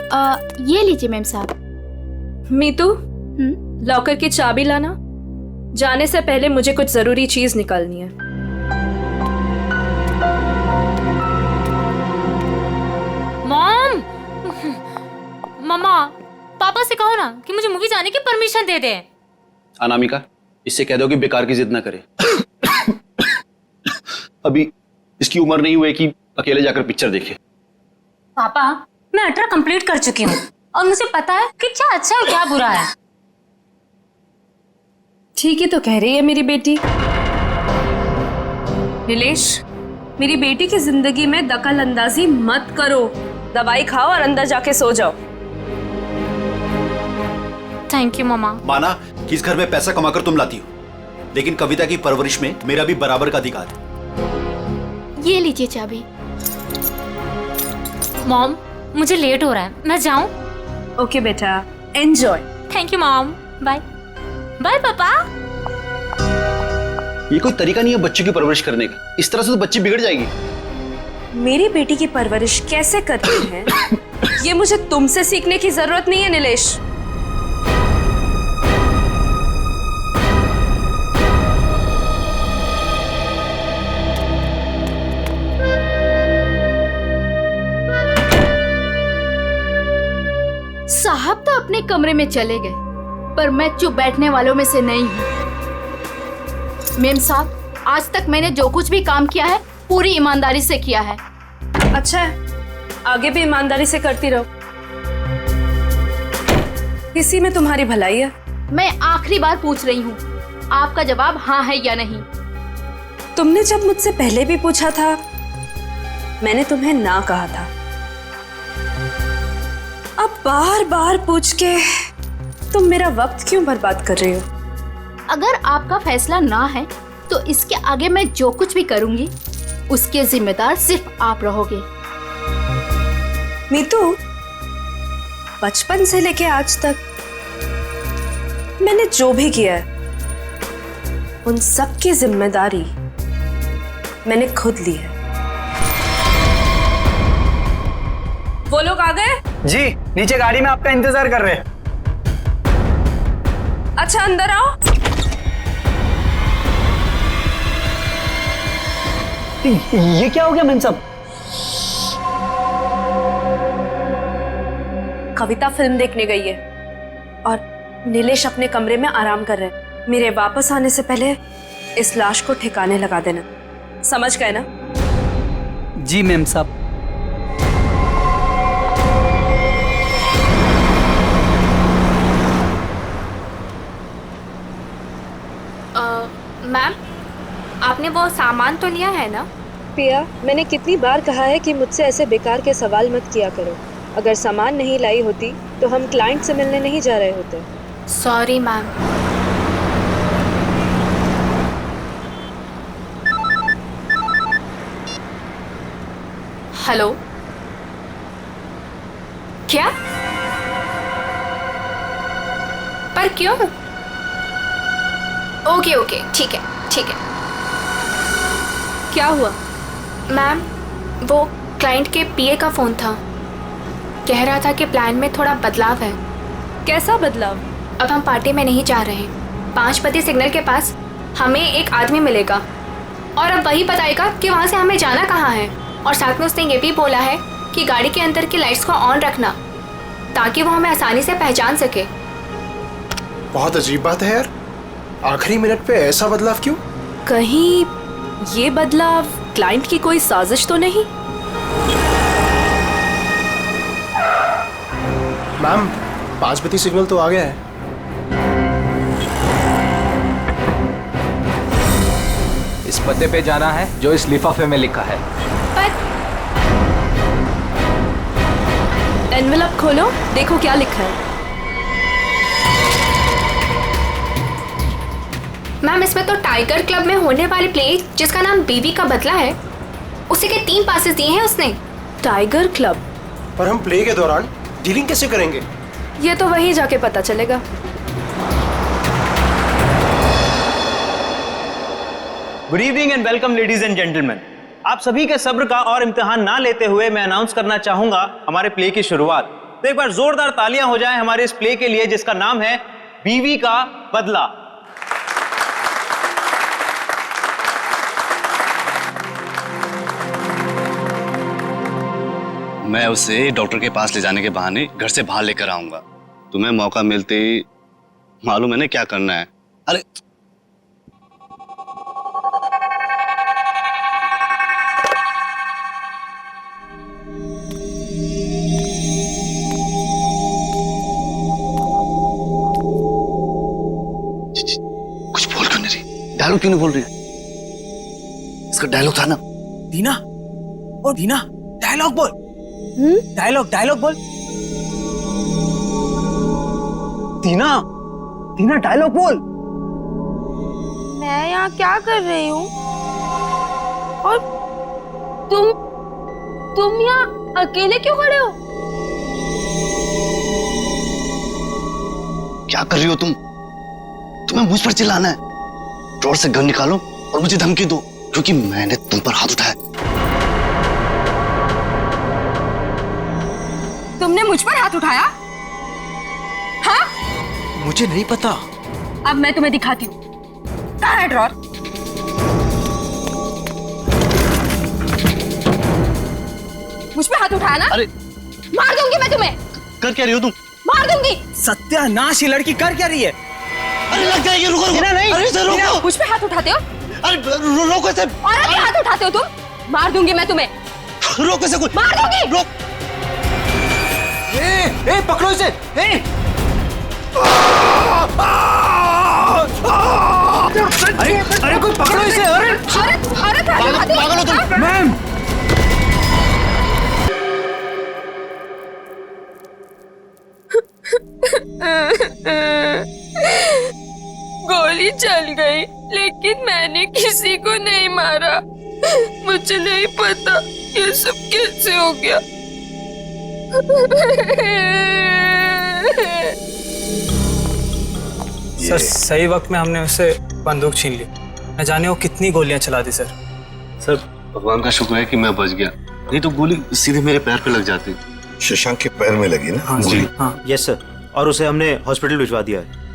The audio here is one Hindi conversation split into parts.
ये लीजिए मैम साहब। मीतू, लॉकर की चाबी लाना। जाने से पहले मुझे कुछ जरूरी चीज निकालनी है। मॉम, मम्मा, पापा से कहो ना कि मुझे मूवी जाने की परमिशन दे दे। अनामिका, इससे कह दो कि बेकार की जिद ना करे। अभी इसकी उम्र नहीं हुई कि अकेले जाकर पिक्चर देखे। पापा, मैं 18 कंप्लीट कर चुकी हूँ और मुझे पता है कि क्या अच्छा है और क्या बुरा है। ठीक ही तो कह रही है मेरी बेटी। नीलेश, मेरी बेटी की जिंदगी में दखल अंदाजी मत करो। दवाई खाओ और अंदर जाके सो जाओ। थैंक यू मम्मा। माना कि इस घर में पैसा कमाकर तुम लाती हो, लेकिन कविता की परवरिश में मेरा भी बराबर का अधिकार है। ये लीजिए चाबी। मॉम, मुझे लेट हो रहा है, मैं जाऊं? ओके बेटा, enjoy. Thank you mom. Bye bye पापा। ये कोई तरीका नहीं है बच्चे की परवरिश करने का। इस तरह से तो बच्ची बिगड़ जाएगी। मेरी बेटी की परवरिश कैसे करते हैं ये मुझे तुमसे सीखने की जरूरत नहीं है नीलेश। साहब तो अपने कमरे में चले गए, पर मैं चुप बैठने वालों में से नहीं हूँ। मेम साहब, आज तक मैंने जो कुछ भी काम किया है पूरी ईमानदारी से किया है। अच्छा है, आगे भी ईमानदारी से करती रहो। इसी में तुम्हारी भलाई है। मैं आखिरी बार पूछ रही हूँ, आपका जवाब हाँ है या नहीं? तुमने जब मुझसे पहले भी पूछा था, मैंने तुम्हें ना कहा था। अब बार बार पूछ के तुम मेरा वक्त क्यों बर्बाद कर रही हो? अगर आपका फैसला ना है तो इसके आगे मैं जो कुछ भी करूंगी उसके जिम्मेदार सिर्फ आप रहोगे। मीतू, बचपन से लेके आज तक मैंने जो भी किया है उन सब की जिम्मेदारी मैंने खुद ली है। वो लोग आ गए? जी, नीचे गाड़ी में आपका इंतजार कर रहे हैं। अच्छा, अंदर आओ। ये क्या हो गया मेम साहब? कविता फिल्म देखने गई है और नीलेश अपने कमरे में आराम कर रहे हैं। मेरे वापस आने से पहले इस लाश को ठिकाने लगा देना, समझ गए ना? जी मेम साहब। मैम, आपने वो सामान तो लिया है ना? पिया, मैंने कितनी बार कहा है कि मुझसे ऐसे बेकार के सवाल मत किया करो। अगर सामान नहीं लाई होती तो हम क्लाइंट से मिलने नहीं जा रहे होते। Sorry ma'am. हेलो, क्या? पर क्यों? ओके ओके, ठीक है ठीक है। क्या हुआ? मैम, वो क्लाइंट के पीए का फ़ोन था। कह रहा था कि प्लान में थोड़ा बदलाव है। कैसा बदलाव? अब हम पार्टी में नहीं जा रहे। 5 बजे सिग्नल के पास हमें एक आदमी मिलेगा और अब वही बताएगा कि वहाँ से हमें जाना कहाँ है। और साथ में उसने ये भी बोला है कि गाड़ी के अंदर की लाइट्स को ऑन रखना ताकि वो हमें आसानी से पहचान सके। बहुत अजीब बात है यार, आखिरी मिनट पे ऐसा बदलाव क्यों? कहीं ये बदलाव क्लाइंट की कोई साजिश तो नहीं? मैम, 5 बजे सिग्नल तो आ गया है। इस पते पे जाना है जो इस लिफाफे में लिखा है। पर एनवेलप खोलो, देखो क्या लिखा है। मैम, इसमें तो टाइगर क्लब में होने वाले प्ले जिसका नाम बीवी का बदला है, उसी के 3 पासेस दिए हैं उसने। Tiger club? पर हम प्ले के दौरान डीलिंग कैसे करेंगे? ये तो वहीं जाके पता चलेगा। Good evening and welcome ladies and gentleman. आप सभी के सब्र का और इम्तिहान ना लेते हुए मैं अनाउंस करना चाहूंगा हमारे प्ले की शुरुआत। तो एक बार जोरदार तालियां हो जाएं हमारे इस प्ले के लिए जिसका नाम है बीवी का बदला। मैं उसे डॉक्टर के पास ले जाने के बहाने घर से बाहर लेकर आऊंगा। तुम्हें मौका मिलते ही मालूम है ना क्या करना है। अरे कुछ बोल क्यों नहीं रही? डायलॉग क्यों नहीं बोल रही? इसका डायलॉग था ना। दीना, ओ दीना, डायलॉग बोल। डायलॉग बोल। दीना, दीना डायलॉग बोल। मैं यहाँ क्या कर रही हूँ? और तुम यहाँ अकेले क्यों खड़े हो? क्या कर रही हो तुम? तुम्हें मुझ पर चिल्लाना है? ड्रॉर से गन निकालो और मुझे धमकी दो, क्योंकि मैंने तुम पर हाथ उठाया। तुमने मुझ पर हाथ उठाया? हाँ? मुझे नहीं पता। अब मैं तुम्हें दिखाती हूँ। कहाँ है ड्रॉर? मुझ पे हाथ उठाया ना? अरे मार दूंगी मैं तुम्हें। कर क्या रही हो तुम? मार दूंगी। सत्यानाश, ये लड़की कर क्या रही है? अरे लग जाएगी, रुको रुको। नहीं, अरे इसे रोको। मुझ पे हाथ उठाते हो? अरे रोको इसे। औरत पे हाथ उठाते हो तुम? मार दूंगी मैं तुम्हें। रोको इसे। कोई मार दूंगी। रोक। ए, पकड़ो इसे। अरे कोई पकड़ो इसे। अरे औरत पागल हो तुम? मैम, गोली चल गई, लेकिन मैंने किसी को नहीं मारा। मुझे नहीं पता ये सब कैसे हो गया। सर सही वक्त में हमने उससे बंदूक छीन ली। न जाने वो कितनी गोलियां चला दी सर। सर भगवान का शुक्र है कि मैं बच गया, नहीं तो गोली सीधे मेरे पैर पे लग जाती। शशांक के पैर में लगी ना? हाँ जी। हाँ। यस सर, और उसे हमने हॉस्पिटल भिजवा दिया है।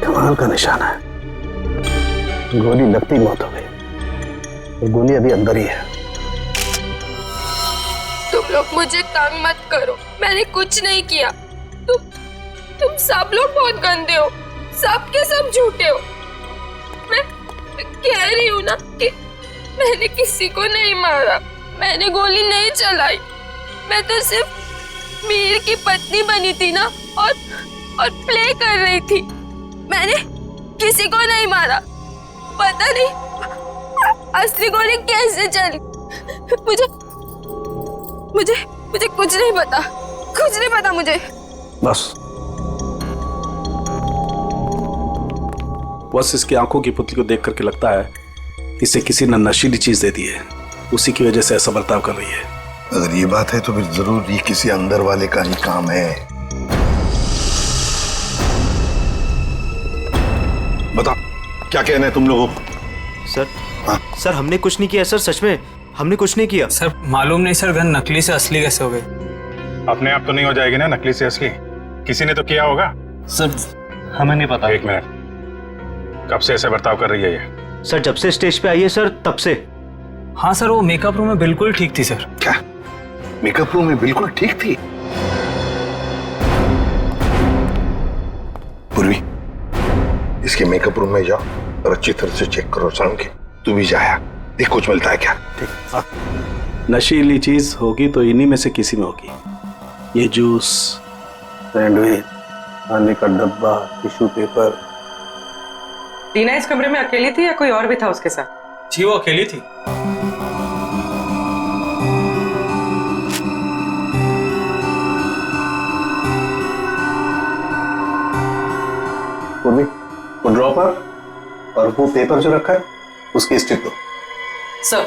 कमाल का निशाना है। गोली लगती मौत हो गई, गोली अभी अंदर ही है। तुम लोग मुझे तंग मत करो, मैंने कुछ नहीं किया। तुम सब लोग बहुत गंदे हो, सब के सब झूठे हो। मैं कह रही हूँ ना कि मैंने किसी को नहीं मारा, मैंने गोली नहीं चलाई। मैं तो सिर्फ मीर की पत्नी बनी थी ना, और प्ले कर रही थी। मैंने किसी को नहीं मारा। पता नहीं असली गोली कैसे चली। मुझे कुछ नहीं पता मुझे। बस इसकी आंखों की पुतली को देख करके लगता है इसे किसी ने नशीली चीज दे दी है, उसी की वजह से ऐसा बर्ताव कर रही है। अगर ये बात है तो फिर जरूर ये किसी अंदर वाले का ही काम है। बता, क्या कहना है तुम लोगों को? सर, सर हमने कुछ नहीं किया सर, सच में हमने कुछ नहीं किया। सर मालूम नहीं सर, गन नकली से असली कैसे हो गई? अपने आप तो नहीं हो जाएगी ना नकली से असली, किसी ने तो किया होगा। सर हमें नहीं पता। एक मिनट, कब से ऐसे बर्ताव कर रही है ये? सर जब से स्टेज पे आई है सर, तब से। हाँ सर, वो मेकअप रूम में बिल्कुल ठीक थी सर। क्या मेकअप रूम में बिल्कुल ठीक थी? पूर्वी, इसके मेकअप रूम में जाओ और अच्छी तरह से चेक करो। शाम के तू भी जाया, देख कुछ मिलता है क्या। ठीक। नशीली चीज होगी तो इन्हीं में से किसी में होगी। ये जूस, सैंडविच, खाने का डब्बा, टिश्यू पेपर। दीना इस कमरे में अकेली थी या कोई और भी था उसके साथ? जी वो अकेली थी। पूर्वी, वो ड्रॉपर और वो पेपर जो रखा है उसकी स्ट्रिप दो। Sir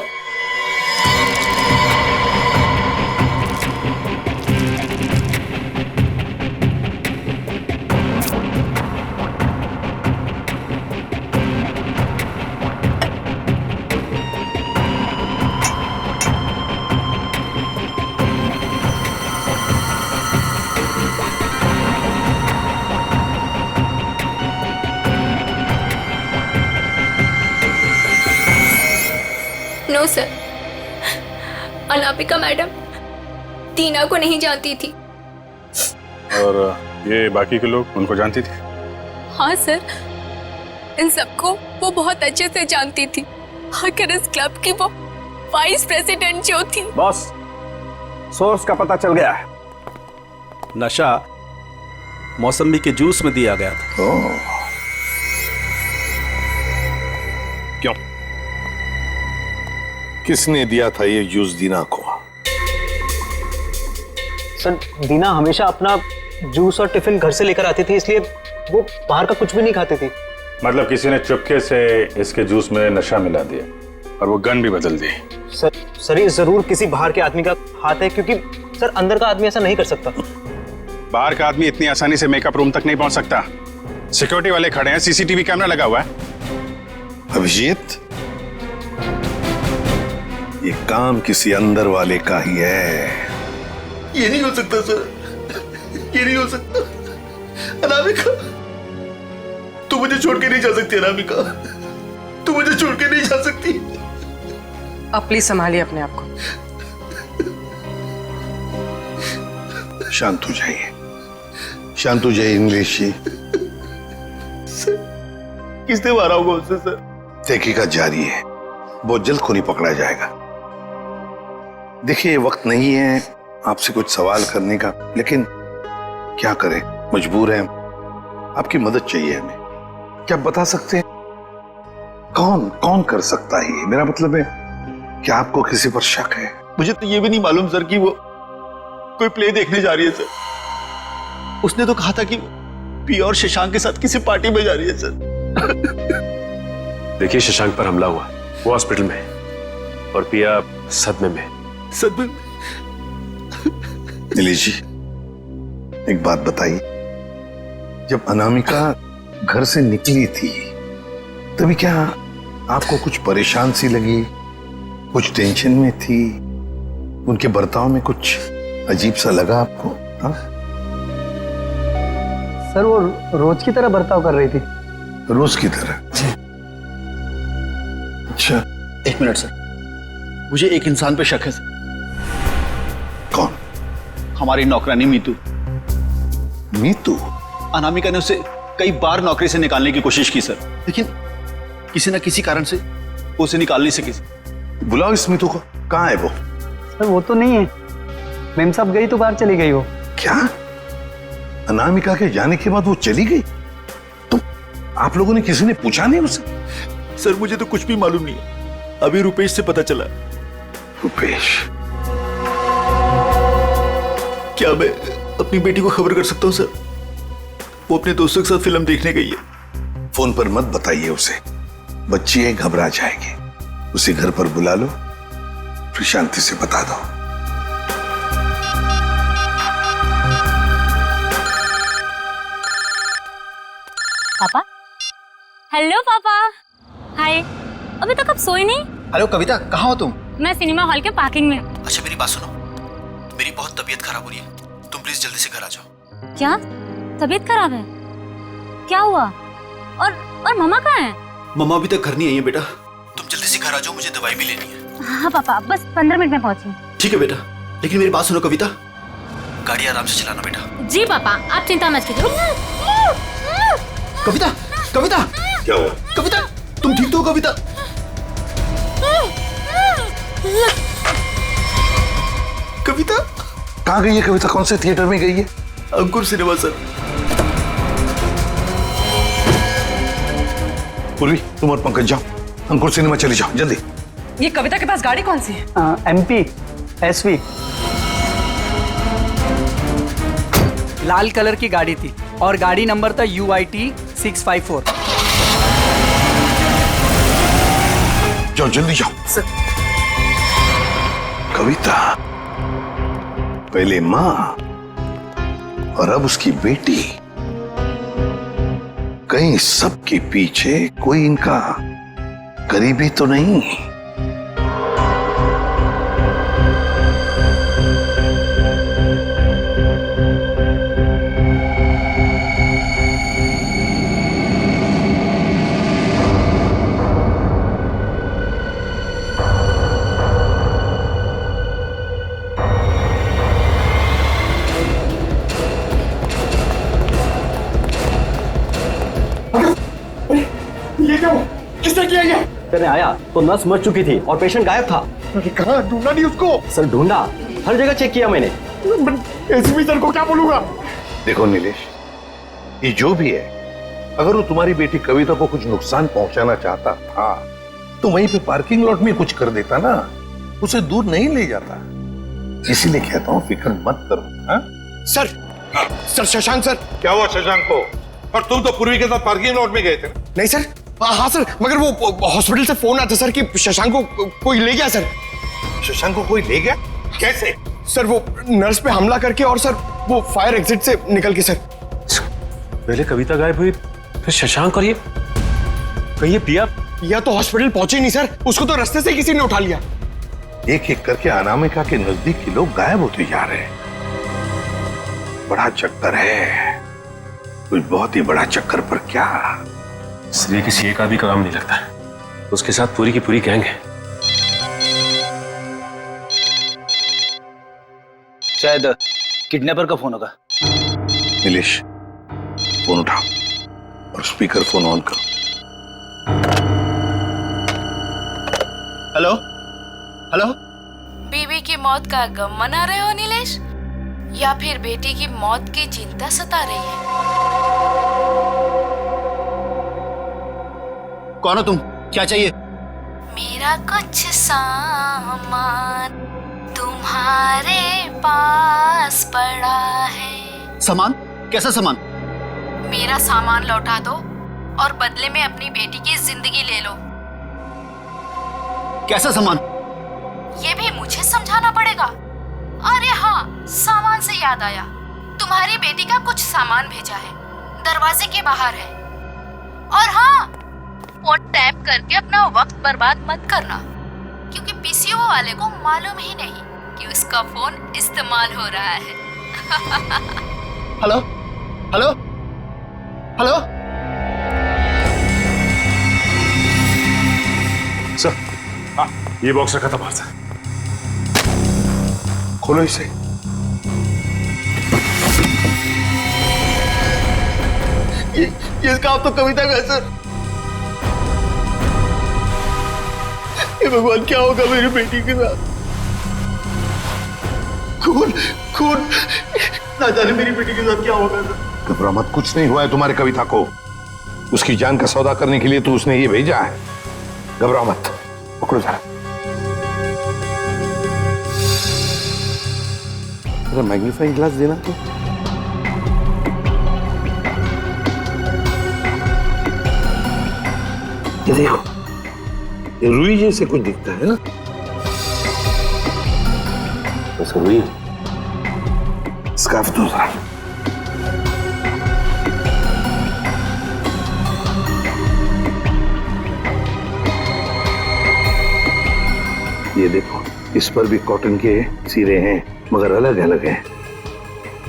no sir, Anamika madam Tina को नहीं जानती थी। और ये बाकी के लोग उनको जानती थी? हाँ सर, इन सबको वो बहुत अच्छे से जानती थी। आखिर इस क्लब की वो वाइस प्रेसिडेंट जो थी। बॉस, सोर्स का पता चल गया है। नशा मौसमी के जूस में दिया गया था। क्यों? किसने दिया था ये जूस दीना को? सर, दीना हमेशा अपना जूस और टिफिन घर से लेकर आती थी, इसलिए वो बाहर का कुछ भी नहीं खाती थी। मतलब किसी ने चुपके से इसके जूस में नशा मिला दिया और वो गन भी बदल दी। सर ये जरूर किसी बाहर के आदमी का हाथ है, क्योंकि सर अंदर का आदमी ऐसा नहीं कर सकता। बाहर का आदमी इतनी आसानी से मेकअप रूम तक नहीं पहुंच सकता। सिक्योरिटी वाले खड़े हैं, सीसीटीवी कैमरा लगा हुआ है। अभिजीत, ये काम किसी अंदर वाले का ही है। ये नहीं हो सकता सर, ये नहीं हो सकता। अनामिका, तू मुझे छोड़ के नहीं जा सकती। अनामिका, तू मुझे छोड़ के नहीं जा सकती। आप प्लीज संभालिए अपने आप को। शांत हो जाइए, शांत हो जाइए इंग्लिश जी। किसने मारा होगा उससे सर? तहकीकात जारी है, बहुत जल्द खूनी पकड़ा जाएगा। देखिए, ये वक्त नहीं है आपसे कुछ सवाल करने का, लेकिन क्या करें, मजबूर हैं। आपकी मदद चाहिए हमें। क्या बता सकते हैं कौन कौन कर सकता है ये? मेरा मतलब है, क्या आपको किसी पर शक है? मुझे तो ये भी नहीं मालूम सर कि वो कोई प्ले देखने जा रही है सर। उसने तो कहा था कि पिया और शशांक के साथ किसी पार्टी में जा रही है सर। देखिए, शशांक पर हमला हुआ, वो हॉस्पिटल में है और पिया सदमे में। सदमे? दिलीप जी, एक बात बताइए, जब अनामिका घर से निकली थी तभी क्या आपको कुछ परेशान सी लगी, कुछ टेंशन में थी? उनके बर्ताव में कुछ अजीब सा लगा आपको? हाँ सर, वो रोज की तरह बर्ताव कर रही थी। रोज की तरह? अच्छा, एक मिनट सर, मुझे एक इंसान पे शक है सर। कौन? हमारी नौकरानी मीतू। मीतू? अनामिका ने उसे कई बार नौकरी से निकालने की कोशिश की सर, लेकिन किसी न किसी कारण से वो उसे निकाल नहीं सकी। बुलाओ इस मीतू को। कहाँ है वो? सर, वो तो नहीं है। मेम साहब गई तो बाहर चली गई वो। क्या? अनामिका के जाने के बाद वो चली गई? तो आप लोगों ने किसी ने पूछा नहीं उसे? सर, मुझे तो कुछ भी मालूम नहीं है। अभी रुपेश से पता चला। रुपेश? क्या मैं अपनी बेटी को खबर कर सकता हूँ सर? वो अपने दोस्तों के साथ फिल्म देखने गई है। फोन पर मत बताइए उसे, बच्ची है, घबरा जाएगी। उसे घर पर बुला लो, फिर शांति से बता दो। पापा? हेलो पापा। हाय, अभी तक आप सोए नहीं? हेलो कविता, कहाँ हो तुम? मैं सिनेमा हॉल के पार्किंग में। अच्छा मेरी बात सुनो, मेरी बहुत तबीयत खराब हो रही है, तुम प्लीज जल्दी से घर आ जाओ। क्या तबीयत खराब है? क्या हुआ? और मम्मा कहाँ है? मम्मा अभी तक घर नहीं आई है बेटा, तुम जल्दी से घर आ जाओ, मुझे दवाई भी लेनी है। हाँ पापा, बस 15 मिनट में पहुंची। ठीक है बेटा, लेकिन मेरी बात सुनो कविता, गाड़ी आराम से चलाना बेटा। जी पापा, आप चिंता मत कीजिए। कविता, कविता, क्या हुआ? कविता, तुम ठीक तो हो कविता? कविता कहाँ गई है कविता? कौन से थिएटर में गई है? अंकुर सिनेमा सर। पूर्वी, तुम और पंकज जाओ, अंकुर सिनेमा चले जाओ जल्दी। ये कविता के पास गाड़ी कौन सी है? MP SV। लाल कलर की गाड़ी थी और गाड़ी नंबर था UIT 654। जाओ जल्दी जाओ। कविता, पहले माँ और अब उसकी बेटी, कहीं सबके पीछे कोई इनका करीबी तो नहीं? ये क्या हुआ? किसने किया ये? करने आया तो नर्स मर चुकी थी और पेशेंट गायब था। कहाँ ढूंढा नहीं उसको? सर ढूंढा, हर जगह चेक किया मैंने। एसपी सर को क्या बोलूंगा? देखो नीलेश, ये जो भी है, अगर वो तुम्हारी बेटी कविता को कुछ नुकसान पहुंचाना चाहता था तो वहीं पे पार्किंग लॉट में कुछ कर देता ना, उसे दूर नहीं ले जाता। इसीलिए कहता हूँ फिक्र मत करो। हाँ? Sir Shashank sir. क्या हुआ शशांक को? और तुम तो पूर्वी के साथ पार्किंग लॉट में गए थे। नहीं सर, हाँ सर, मगर वो हॉस्पिटल से फोन आता सर कि शशांक को कोई ले गया सर। शशांक को कोई ले गया? कैसे? सर वो नर्स पे हमला करके और सर वो फायर एग्जिट से निकल के सर। पहले कविता गायब हुई, फिर शशांक और ये कहिए पिया तो हॉस्पिटल पहुंचे नहीं सर, उसको तो रास्ते से किसी ने उठा लिया। एक एक करके अनामिका के नजदीक के लोग गायब होते जा रहे हैं। बड़ा चक्कर है, कुछ बहुत ही बड़ा चक्कर। पर क्या इसलिए किसी एक आदमी का काम नहीं लगता, उसके साथ पूरी की पूरी गैंग है। शायद किडनैपर का फोन होगा। नीलेश, फोन उठाओ और स्पीकर फोन ऑन करो। Hello hello. बीवी की मौत का गम मना रहे हो नीलेश, या फिर बेटी की मौत की चिंता सता रही है? कौन हो तुम? क्या चाहिए? मेरा कुछ सामान तुम्हारे पास पड़ा है। सामान? कैसा सामान? मेरा सामान लौटा दो और बदले में अपनी बेटी की जिंदगी ले लो। कैसा सामान? ये भी मुझे समझाना पड़ेगा? अरे हाँ, सामान से याद आया, तुम्हारी बेटी का कुछ सामान भेजा है, दरवाजे के बाहर है। और हाँ, फोन टैप करके अपना वक्त बर्बाद मत करना, क्योंकि पीसीओ वाले को मालूम ही नहीं कि उसका फोन इस्तेमाल हो रहा है। Hello hello hello. सर, हाँ, ये बॉक्स रखा था बाहर से। खोलो इसे। ये इसका आप तो कविता का है सर। ये भगवान, क्या होगा मेरी बेटी के साथ? खून खून, ना जाने मेरी बेटी के साथ क्या होगा सर। घबरा मत, कुछ नहीं हुआ है तुम्हारी कविता को। उसकी जान का सौदा करने के लिए तो उसने ये भेजा है। घबरा मत, पकड़ो जरा। मैग्नीफाइंग ग्लास देना तो। ये देखो, ये रुई जैसे कुछ दिखता है ना? ऐसा रुई? स्कार्फ दूसरा। ये देखो, इस पर भी कॉटन के सिरे हैं, मगर अलग अलग हैं।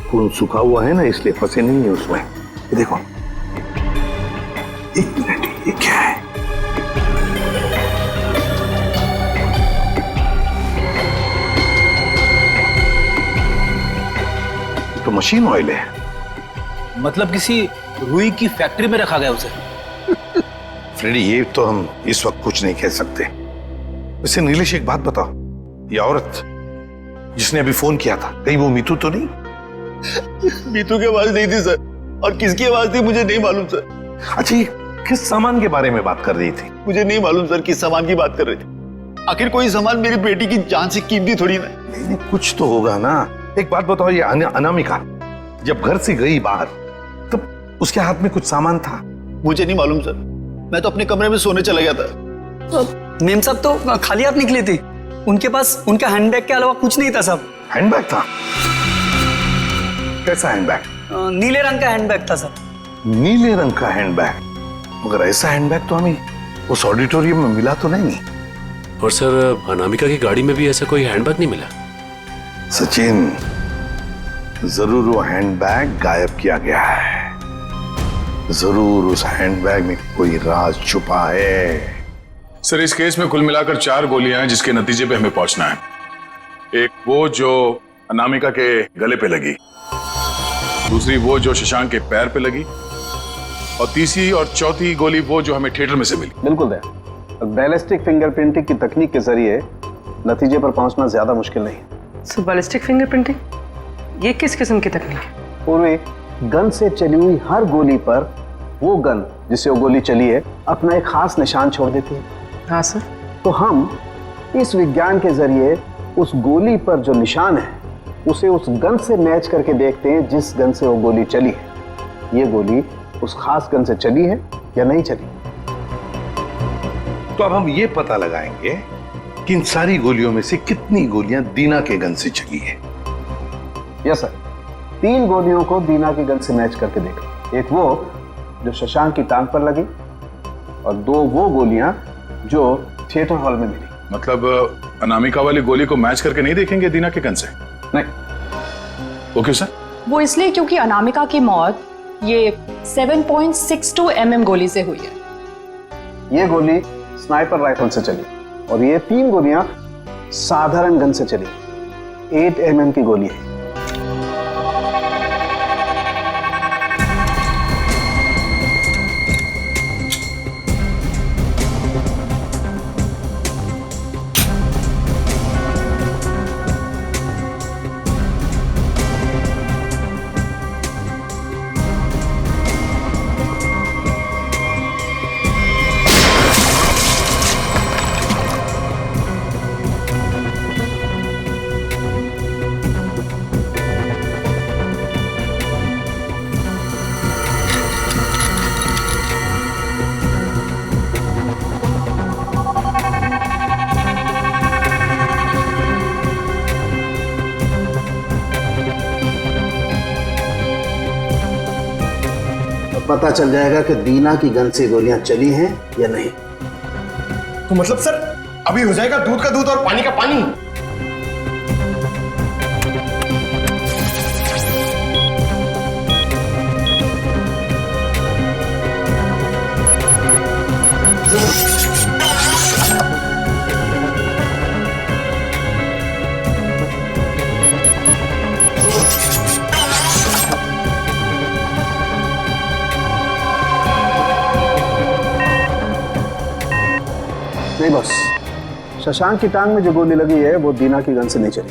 खून सूखा हुआ है ना, इसलिए फंसे नहीं है उसमें। ये देखो, एक मिनट, ये क्या है? तो मशीन ऑयल है। मतलब किसी रुई की फैक्ट्री में रखा गया उसे? फ्रेडी, ये तो हम इस वक्त कुछ नहीं कह सकते। वैसे नीलेश, एक बात बताओ, ये औरत जिसने अभी फोन किया था, कहीं वो मीतू तो नहीं? मीतू की आवाज नहीं थी सर, और किसकी आवाज थी मुझे नहीं मालूम सर। अच्छा, ये किस सामान के बारे में बात कर रही थी? मुझे नहीं मालूम सर किस सामान की बात कर रही थी। आखिर कोई सामान मेरी बेटी की जान से कीमती थोड़ी ना। नहीं, कुछ तो होगा ना। एक बात बताओ, ये अनामिका जब घर से गई बाहर, तब उसके हाथ में कुछ सामान था? मुझे नहीं मालूम सर, मैं तो अपने कमरे में सोने चला गया था। मेम साहब तो खाली हाथ निकली थी, उनके पास उनका हैंडबैग के अलावा कुछ नहीं था साहब। हैंडबैग था? कैसा हैंडबैग? नीले रंग का हैंडबैग था सर। नीले रंग का हैंडबैग? मगर ऐसा हैंडबैग तो हमें उस ऑडिटोरियम में मिला तो नहीं। और सर, अनामिका की गाड़ी में भी ऐसा कोई हैंडबैग नहीं मिला। सचिन, जरूर वो हैंडबैग गायब किया गया है। जरूर उस हैंडबैग में कोई राज छुपा है। सर, इस केस में कुल मिलाकर 4 गोलियां हैं जिसके नतीजे पे हमें पहुंचना है। एक वो जो अनामिका के गले पे लगी, दूसरी वो जो शशांक के पैर पे लगी, और तीसरी और चौथी गोली वो जो हमें थिएटर में से मिली। बिल्कुल दया, बैलिस्टिक फिंगरप्रिंटिंग की तकनीक के जरिए नतीजे पर पहुंचना ज्यादा मुश्किल नहीं है। सो बैलिस्टिक फिंगरप्रिंटिंग, ये किस किस्म की तकनीक है? पूर्वी गन से चली हुई हर गोली पर वो गन जिससे वो गोली चली है अपना एक खास निशान छोड़ देती है। हाँ सर। तो हम इस विज्ञान के जरिए उस गोली पर जो निशान है उसे उस गन से मैच करके देखते हैं जिस गन से वो गोली चली है। ये गोली उस खास गन से चली है या नहीं चली। तो अब हम ये पता लगाएंगे कि इन सारी गोलियों में से कितनी गोलियां दीना के गन से चली है। यस सर, 3 गोलियों को दीना की गन से मैच करके देखा। एक वो जो शशांक की टांग पर लगी और 2 वो गोलियां जो थिएटर हॉल में मिली। मतलब अनामिका वाली गोली को मैच करके नहीं देखेंगे दीना के गन से? नहीं। वो क्यों सर? वो इसलिए क्योंकि अनामिका की मौत ये 7.62 mm गोली से हुई है। ये गोली स्नाइपर राइफल से चली और ये 3 गोलियां साधारण गन से चली। 8 mm की गोली है। पता चल जाएगा कि दीना की गन से गोलियां चली हैं या नहीं। तो मतलब सर अभी हो जाएगा दूध का दूध और पानी का पानी। नहीं बस, शशांक की टांग में जो गोली लगी है वो दीना की गन से नहीं चली।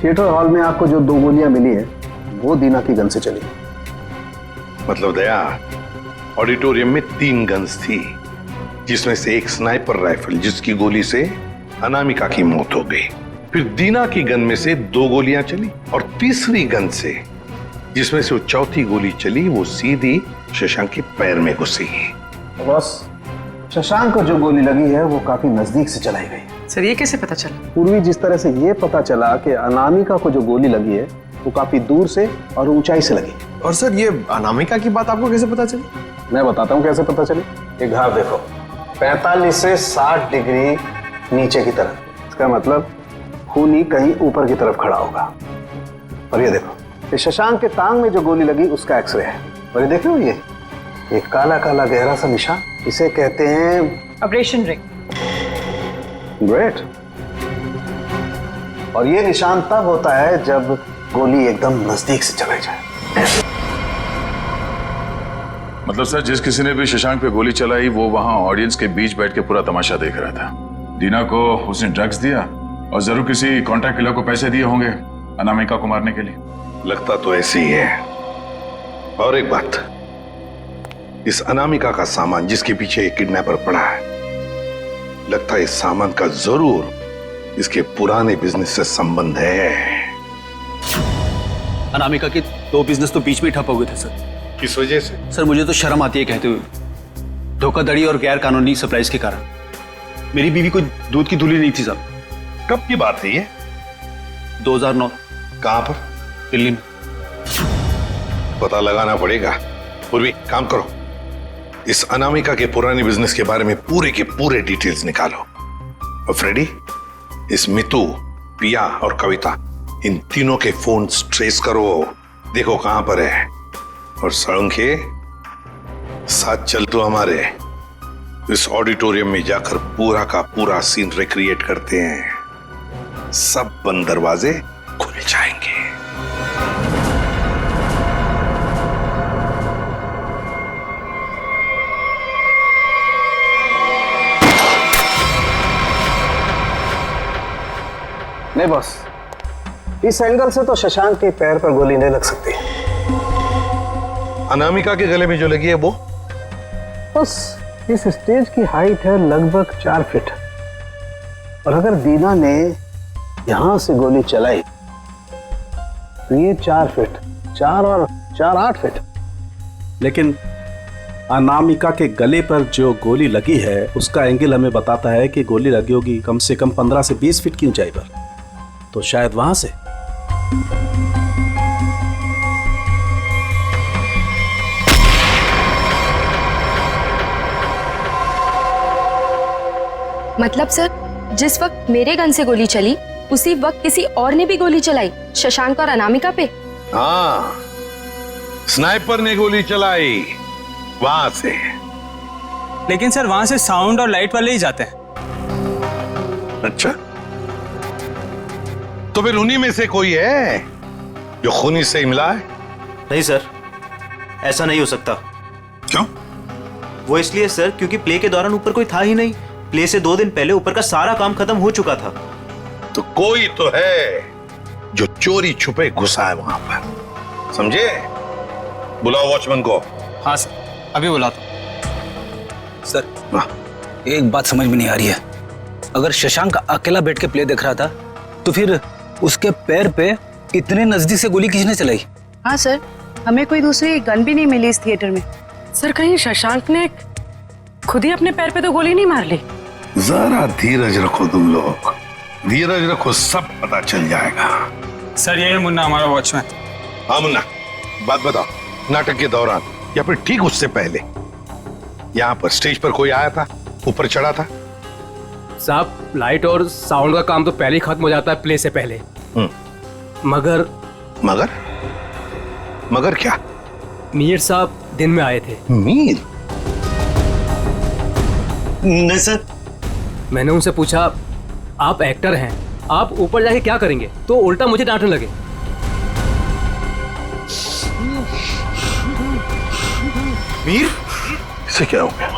थिएटर हॉल में आपको जो 2 गोलियां मिली है वो दीना की गन से चली। मतलब दया, ऑडिटोरियम में 3 गन्स थी जिसमें से एक स्नाइपर राइफल जिसकी गोली से अनामिका की मौत हो गई। फिर दीना की गन में से 2 गोलियां चली और तीसरी गन से जिसमें से वो चौथी गोली चली वो सीधी शशांक के पैर में घुसी। बस शशांक को जो गोली लगी है वो काफी नजदीक से चलाई गई। सर ये कैसे पता चला? पूर्वी जिस तरह से ये पता चला कि अनामिका को जो गोली लगी है वो काफी दूर से और ऊंचाई से लगी। और सर ये अनामिका की बात आपको कैसे पता चली? मैं बताता हूँ कैसे पता चली। ये घाव देखो, 45 से 60 डिग्री नीचे की तरफ। इसका मतलब खूनी कहीं ऊपर की तरफ खड़ा होगा। और ये देखो, ये शशांक के टांग में जो गोली लगी उसका एक्सरे है। और ये देख रहे हो, ये काला काला गहरा सा निशान, इसे कहते हैं अब्रेशन रिंग। ग्रेट। और ये निशान तब होता है जब गोली एकदम नजदीक से चलाई जाए। मतलब सर जिस किसी ने भी शशांक पे गोली चलाई वो वहां ऑडियंस के बीच बैठ के पूरा तमाशा देख रहा था। दीना को उसने ड्रग्स दिया और जरूर किसी कॉन्ट्रैक्ट किलर को पैसे दिए होंगे अनामिका को मारने के लिए। लगता तो ऐसे ही है। और एक बात, इस अनामिका का सामान जिसके पीछे एक किडनैपर पड़ा है, लगता है इस सामान का जरूर इसके पुराने बिजनेस से संबंध है। अनामिका के 2 बिजनेस तो बीच में ठप हो गए थे सर। किस वजह से? सर मुझे तो शर्म आती है कहते हुए, धोखाधड़ी और गैर कानूनी सप्लाईज के कारण। मेरी बीवी कोई दूध की धुली नहीं थी साहब। कब की बात है ये? 2009। कहां पर? दिल्ली में। पता लगाना पड़ेगा। पूर्वी काम करो, इस अनामिका के पुराने बिजनेस के बारे में पूरे के पूरे डिटेल्स निकालो। और फ्रेडी, इस मितू, पिया और कविता, इन तीनों के फोन ट्रेस करो, देखो कहां पर है। और सड़ंखे साथ चल तो हमारे, इस ऑडिटोरियम में जाकर पूरा का पूरा सीन रिक्रिएट करते हैं। सब बंद दरवाजे खुल जाएंगे। नहीं बॉस, इस एंगल से तो शशांक के पैर पर गोली नहीं लग सकती। अनामिका के गले में जो लगी है वो? बस इस स्टेज की हाइट है लगभग 4 फीट, और अगर दीना ने यहां से गोली चलाई तो ये 4 फीट, 4 और 4 8 फीट। लेकिन अनामिका के गले पर जो गोली लगी है उसका एंगल हमें बताता है कि गोली लगी होगी कम से कम 15 से 20 फीट की ऊंचाई पर, तो शायद वहां से। मतलब सर, जिस वक्त मेरे गन से गोली चली उसी वक्त किसी और ने भी गोली चलाई शशांक और अनामिका पे? हाँ, स्नाइपर ने गोली चलाई वहां से। लेकिन सर वहां से साउंड और लाइट वाले ही जाते हैं। अच्छा, तो फिर उन्हीं में से कोई है जो खूनी से ही मिला है? नहीं सर, ऐसा नहीं हो सकता। क्यों? वो इसलिए सर क्योंकि प्ले के दौरान ऊपर कोई था ही नहीं। प्ले से 2 दिन पहले ऊपर का सारा काम खत्म हो चुका था। तो कोई तो है जो चोरी छुपे घुसा है वहां पर, समझे? बुलाओ वॉचमैन को। हाँ सर, अभी बुलाता हूं। सर, एक बात समझ में नहीं आ रही है। अगर शशांक अकेला बैठ के प्ले देख रहा था तो फिर उसके पैर पे इतने नजदीक से गोली किसने चलाई? हाँ सर, हमें कोई दूसरी गन भी नहीं मिली इस थिएटर में। सर, कहीं शशांक ने खुद ही अपने पैर पे तो गोली नहीं मार ली? जरा धीरज रखो तुम लोग, धीरज रखो, सब पता चल जाएगा। सर ये है मुन्ना, हमारा वॉचमैन। हाँ मुन्ना, बात बताओ, नाटक के दौरान या फिर ठीक उससे पहले यहाँ पर स्टेज पर कोई आया था, ऊपर चढ़ा था? साहब, लाइट और साउंड का काम तो पहले ही खत्म हो जाता है प्ले से पहले। मगर मगर मगर क्या? मीर साहब दिन में आए थे। मीर? नहीं सर। मैंने उनसे पूछा, आप एक्टर हैं, आप ऊपर जाके क्या करेंगे? तो उल्टा मुझे डांटने लगे। मीर? इसे क्या हो गया?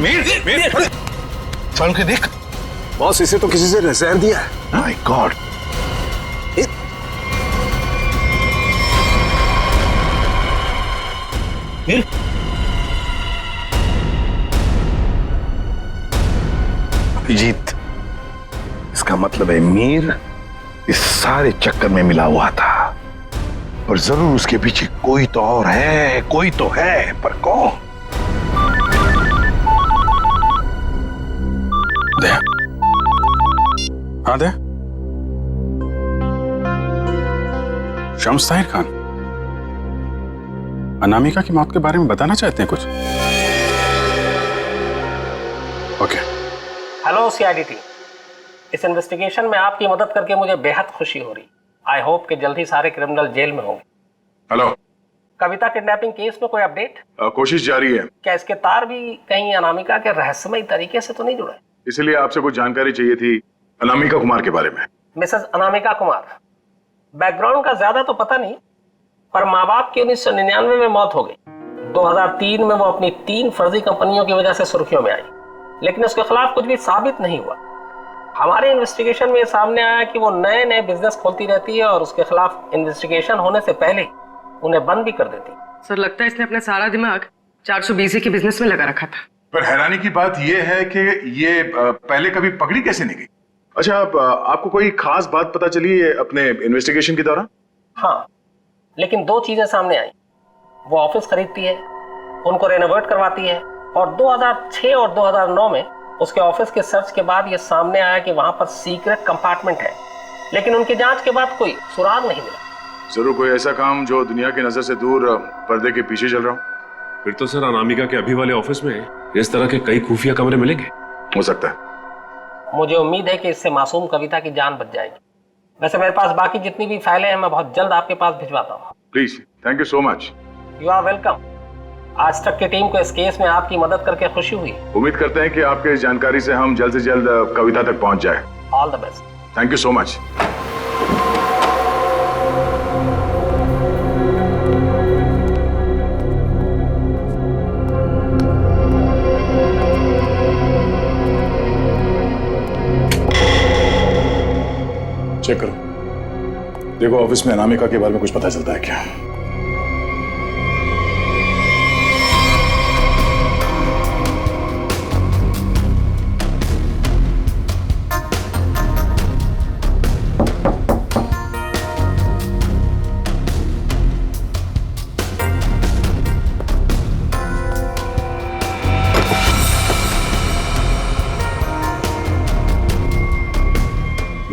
मीर साउंड के देख। बॉस, इसे तो किसी से रिजैन दिया है। My God. मीर? अभिजीत, इसका मतलब है मीर इस सारे चक्कर में मिला हुआ था, और जरूर उसके पीछे कोई तो और है, कोई तो है, पर कौन? दे। हाँ दे। शम्स ताहिर खान, अनामिका की मौत के बारे में बताना चाहते हैं कुछ? ओके। हेलो सीआईडी टीम, इस इन्वेस्टिगेशन में आपकी मदद करके मुझे बेहद खुशी हो रही। आई होप कि जल्द ही सारे क्रिमिनल जेल में होंगे। हेलो। कविता किडनैपिंग केस में कोई अपडेट? कोशिश जारी है। क्या इसके तार भी कहीं अनामिका के रहस्यमय तरीके से तो नहीं जुड़े? इसलिए आपसे कुछ जानकारी चाहिए थी अनामिका कुमार के बारे में। मिसेस अनामिका कुमार, बैकग्राउंड का ज्यादा तो पता नहीं, पर माँ बाप की 1999 में मौत हो गई। 2003 में वो अपनी 3 फर्जी कंपनियों की वजह से सुर्खियों में आई, लेकिन उसके खिलाफ कुछ भी साबित नहीं हुआ। हमारे इन्वेस्टिगेशन में सामने आया कि वो नए नए बिजनेस खोलती रहती है और उसके खिलाफ इन्वेस्टिगेशन होने से पहले उन्हें बंद भी कर देती। सर, लगता है इसने अपना सारा दिमाग 420 के बिजनेस में लगा रखा था। पर हैरानी की बात यह है कि ये पहले कभी पकड़ी कैसे नहीं गई? अच्छा, आपको कोई खास बात पता चली है अपने इन्वेस्टिगेशन के दौरान? हाँ, लेकिन 2 चीजें सामने आई। वो ऑफिस खरीदती है, उनको रेनोवेट करवाती है, और 2006 और 2009 में उसके ऑफिस के सर्च के बाद ये सामने आया कि वहां पर सीक्रेट कंपार्टमेंट है, लेकिन उनकी जांच के बाद कोई सुराग नहीं मिला। जरूर कोई ऐसा काम जो दुनिया की नजर से दूर पर्दे के पीछे चल रहा हो। फिर तो सर अनामिका के अभी वाले ऑफिस में इस तरह के कई खुफिया कमरे मिलेंगे। हो सकता है। मुझे उम्मीद है कि इससे मासूम कविता की जान बच जाएगी। वैसे मेरे पास बाकी जितनी भी फाइलें हैं मैं बहुत जल्द आपके पास भिजवाता हूँ। Please, thank you so much. You are welcome. आज तक की टीम को इस केस में आपकी मदद करके खुशी हुई। उम्मीद करते हैं कि आपके इस जानकारी से हम जल्द से जल्द कविता तक पहुंच जाए। All the best. Thank you so much. Check करो, देखो ऑफिस में अनामिका के बारे में कुछ पता चलता है क्या।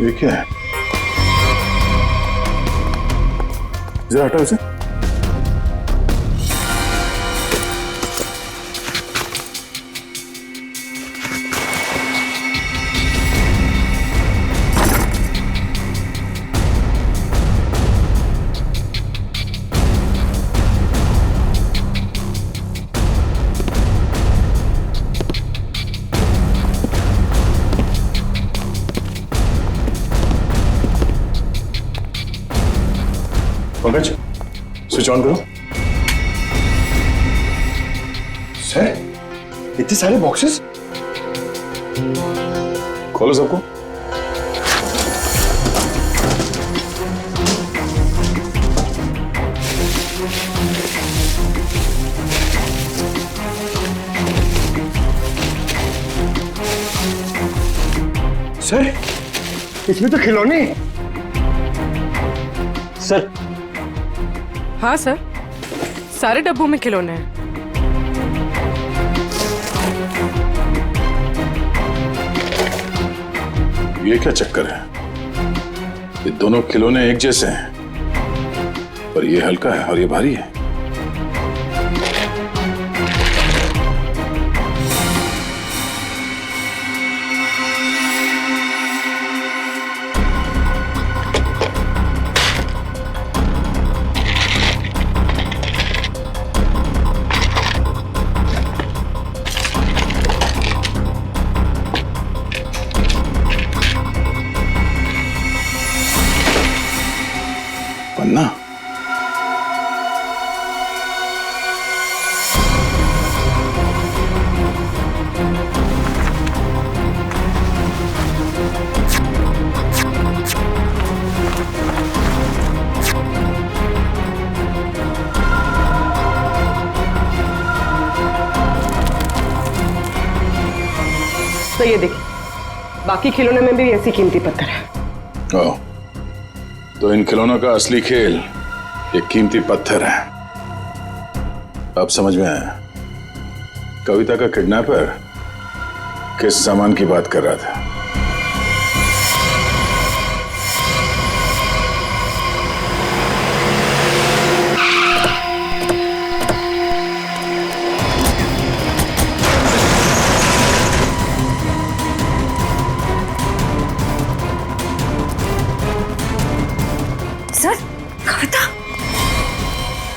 ये क्या है? जरा हटाओ इसे। पंकज, स्विच ऑन करो। सर, इतने सारे बॉक्सेस? खोलो सबको। सर, इसमें तो खिलौने। सर। हाँ सर, सारे डब्बों में खिलौने हैं। ये क्या चक्कर है? ये दोनों खिलौने एक जैसे हैं, पर ये हल्का है और ये भारी है। पन्ना, तो ये देखिए, बाकी खिलौने में भी ऐसी कीमती पत्थर है। ओह, तो इन खिलौनों का असली खेल ये कीमती पत्थर है। अब समझ में आया कविता का किडनैपर किस सामान की बात कर रहा था। सर, कविता,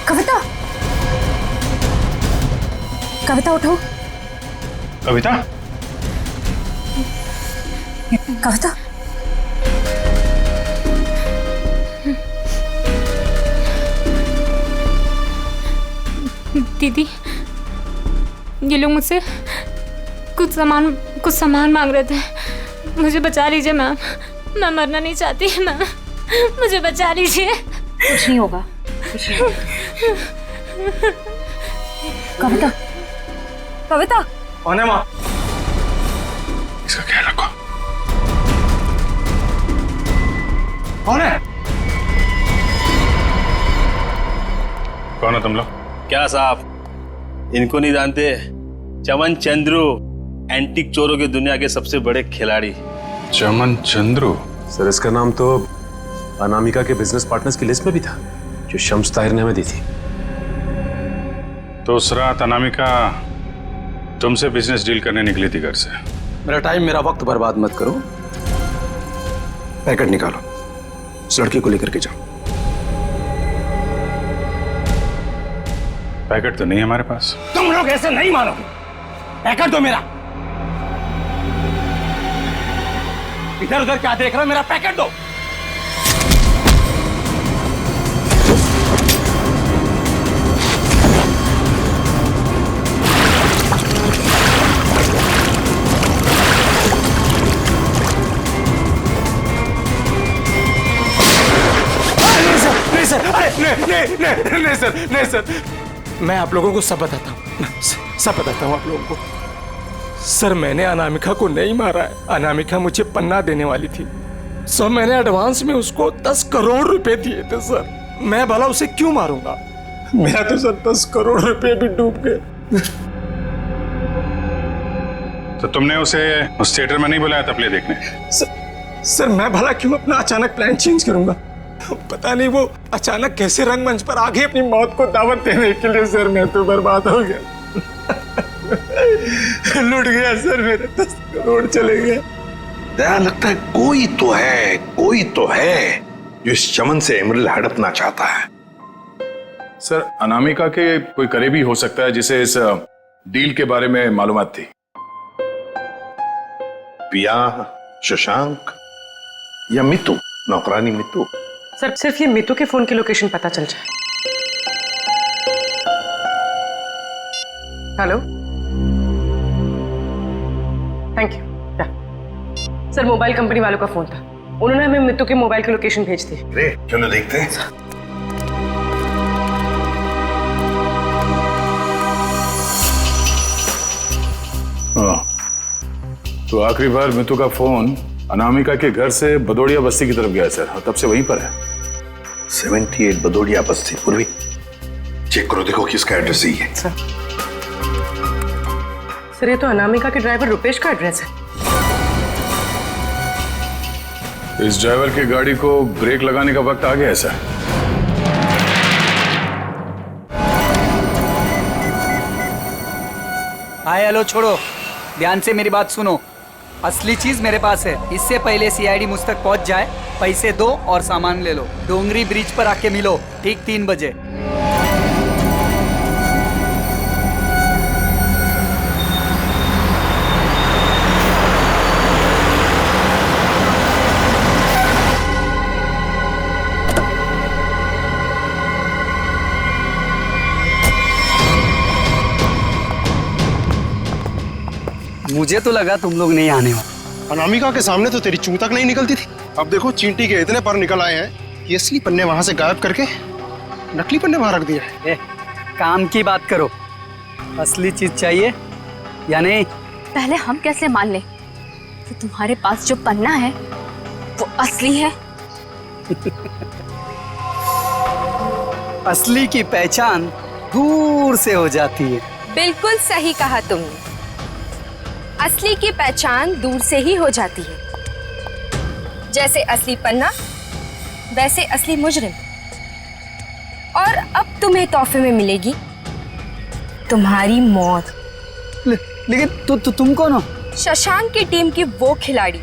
कविता, कविता उठो। कविता, कविता, दीदी, ये लोग मुझसे कुछ सामान मांग रहे थे। मुझे बचा लीजिए मैम, मैं मरना नहीं चाहती मैम, मुझे बचा लीजिए। कुछ नहीं होगा, कुछ नहीं होगा। कविता, कविता, कौन है माँ? इसका ख्याल रखो। कौन है? कौन है तुम लोग? क्या साहब, इनको नहीं जानते? चमन चंद्रू, एंटीक चोरों की दुनिया के सबसे बड़े खिलाड़ी। चमन चंद्रू? सर, इसका नाम तो अनामिका के बिजनेस पार्टनर्स की लिस्ट में भी था, जो शम्स ताहिर ने हमें दी थी। तो उस रात अनामिका तुमसे बिजनेस डील करने निकली थी घर से। मेरा टाइम, मेरा वक्त बर्बाद मत करो। पैकेट निकालो, इस लड़की को लेकर के जाओ। पैकेट तो नहीं है हमारे पास। तुम लोग ऐसे नहीं मानोगे। पैकेट दो मेरा। इधर उधर क्या देख रहे हो? मेरा पैकेट दो। नहीं सर, नहीं सर, मैं आप लोगों को सब बताता हूँ, सब बताता हूँ आप लोगों को। सर मैंने अनामिका को नहीं मारा है। अनामिका मुझे पन्ना देने वाली थी सर, मैंने एडवांस में उसको 10 करोड़ रुपए दिए थे सर। मैं भला उसे क्यों मारूंगा? मेरा तो सर 10 करोड़ रुपए भी डूब गए। तो तुमने उसे उस थिएटर में नहीं बुलाया था प्ले देखने? सर मैं भला क्यों अपना अचानक प्लान चेंज करूंगा? पता नहीं वो अचानक कैसे रंगमंच पर आगे अपनी मौत को दावत देने के लिए। सर मैं तो बर्बाद हो गया, लुट गया सर, मेरे 10 करोड़ चले गए। दया लगता है कोई तो है जो इस चमन से एमरल्ड हड़पना चाहता है। सर अनामिका के कोई करीबी हो सकता है जिसे इस डील के बारे में मालूमात थी। पिया, शशांक या मितू, नौकरानी मितू? सर सिर्फ ये मितू के फोन की लोकेशन पता चल जाए। Hello, thank you. Sir mobile company वालों का फोन था, उन्होंने हमें मितू के मोबाइल की लोकेशन भेज दी। अरे क्यों ना देखते हैं। तो आखिरी बार मितू का फोन अनामिका के घर से बदौड़िया बस्ती की तरफ गया सर, और तब से वहीं पर है। 78 बदौड़िया बस्ती। पूर्वी चेक करो, देखो किसका एड्रेस ही है। सर ये तो अनामिका के ड्राइवर रुपेश का एड्रेस है। इस ड्राइवर की गाड़ी को ब्रेक लगाने का वक्त आ गया है सर। हाय हेलो छोड़ो, ध्यान से मेरी बात सुनो। असली चीज मेरे पास है। इससे पहले सीआईडी मुझ तक पहुंच जाए, पैसे दो और सामान ले लो। डोंगरी ब्रिज पर आके मिलो ठीक 3 बजे। मुझे तो लगा तुम लोग नहीं आने वाले। अनामिका के सामने तो तेरी चूं तक नहीं निकलती थी, अब देखो चींटी के इतने पर निकल आए हैं कि असली पन्ने वहां से गायब करके नकली पन्ने वहां रख दिए हैं। काम की बात करो, असली चीज चाहिए या नहीं? पहले हम कैसे मान लें कि तुम्हारे पास जो पन्ना है वो असली है? असली की पहचान दूर से हो जाती है। बिल्कुल सही कहा तुमने, असली की पहचान दूर से ही हो जाती है। जैसे असली पन्ना वैसे असली मुजरिम। और अब तुम्हें तोहफे में मिलेगी तुम्हारी मौत। लेकिन तुम कौन हो? शशांक की टीम की वो खिलाड़ी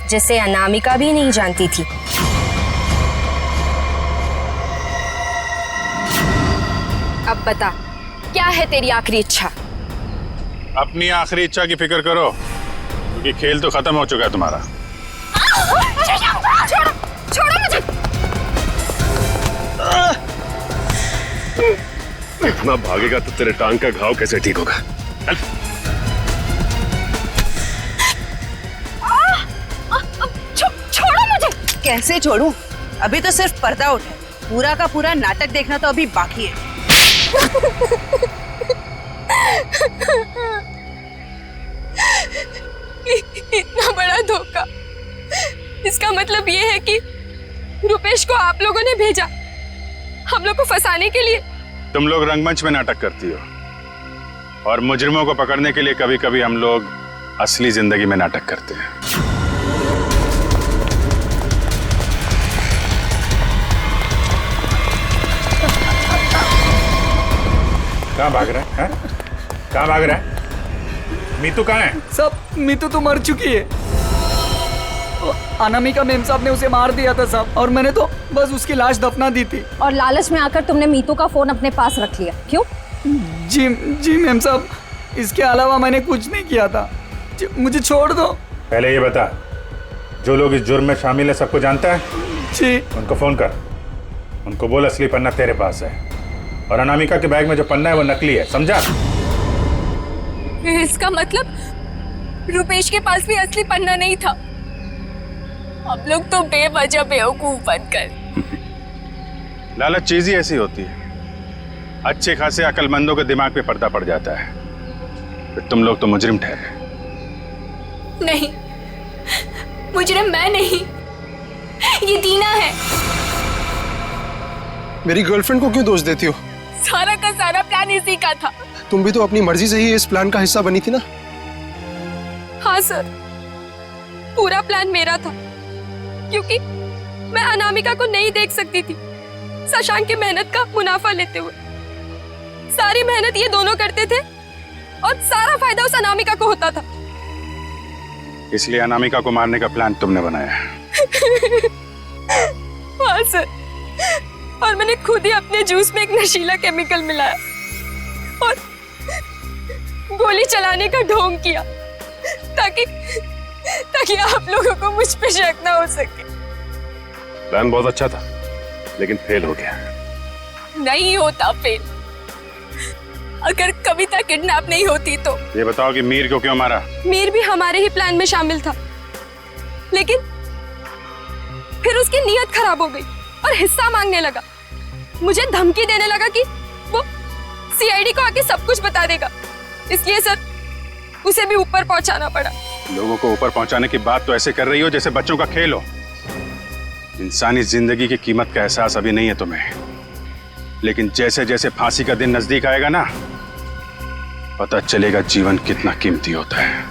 जिसे अनामिका भी नहीं जानती थी। अब बता, क्या है तेरी आखिरी इच्छा? अपनी आखिरी इच्छा की फिक्र करो, क्योंकि खेल तो खत्म हो चुका है तुम्हारा। छोड़ो मुझे। इतना भागेगा तो तेरे टांग का घाव कैसे ठीक होगा? छोड़ो मुझे। कैसे छोड़ूं? अभी तो सिर्फ पर्दा उठा है, पूरा का पूरा नाटक देखना तो अभी बाकी है। इतना बड़ा धोखा, इसका मतलब ये है कि रुपेश को आप लोगों ने भेजा हम लोग को फंसाने के लिए। तुम लोग रंगमंच में नाटक करती हो, और मुजरिमों को पकड़ने के लिए कभी कभी हम लोग असली जिंदगी में नाटक करते हैं। कहाँ भाग रहा है? कहाँ भाग रहा है? मीतू कहाँ है? सब मीतू तो मर चुकी है। अनामिका मेम साहब ने उसे मार दिया था साहब, और मैंने तो बस उसकी लाश दफना दी थी। और लालच में आकर तुमने मीतू का फोन अपने पास रख लिया, क्यों? जी मेम साहब, इसके अलावा मैंने कुछ नहीं किया था। मुझे छोड़ दो। पहले ये बता, जो लोग इस जुर्म में शामिल है सबको जानता है? जी। उनको फोन कर, उनको बोल असली पन्ना तेरे पास है, और अनामिका के बैग में जो पन्ना है वो नकली है, समझा? इसका मतलब रुपेश के पास भी असली पन्ना नहीं था। हम लोग तो बेवजह बेवकूफ बनकर। लालच चीज ही ऐसी होती है, अच्छे खासे अकलमंदों के दिमाग पे पर्दा पड़ जाता है, फिर तुम लोग तो मुजरिम ठहरे। नहीं, मुजरिम मैं नहीं, ये दीना है। मेरी गर्लफ्रेंड को क्यों दोष देती हो? सारा का सारा प्लान इसी का था। तुम भी तो अपनी मर्जी से ही इस प्लान का हिस्सा बनी थी ना? हाँ सर, पूरा प्लान मेरा था, क्योंकि मैं अनामिका को नहीं देख सकती थी शशांक की मेहनत का मुनाफा लेते हुए। सारी मेहनत ये दोनों करते थे और सारा फायदा उस अनामिका को होता था। इसलिए अनामिका को मारने का प्लान तुमने बनाया। हाँ सर, और मैंने खुद ही अपने जूस में एक नशीला केमिकल मिलाया और गोली चलाने का ढोंग किया ताकि आप लोगों को मुझ पे शक ना हो सके। प्लान बहुत अच्छा था, लेकिन फेल हो गया। नहीं होता फेल। अगर कविता किडनैप नहीं होती तो। ये बताओ कि मीर को क्यों मारा? मीर भी हमारे ही प्लान में शामिल था, लेकिन फिर उसकी नीयत खराब हो गई और हिस्सा मांगने लगा। मुझे धमकी देने लगा कि वो सीआईडी को आके सब कुछ बता देगा। इसलिए सर, उसे भी ऊपर पहुंचाना पड़ा। लोगों को ऊपर पहुंचाने की बात तो ऐसे कर रही हो जैसे बच्चों का खेल हो। इंसानी जिंदगी की कीमत का एहसास अभी नहीं है तुम्हें, लेकिन जैसे जैसे फांसी का दिन नजदीक आएगा ना, पता चलेगा जीवन कितना कीमती होता है।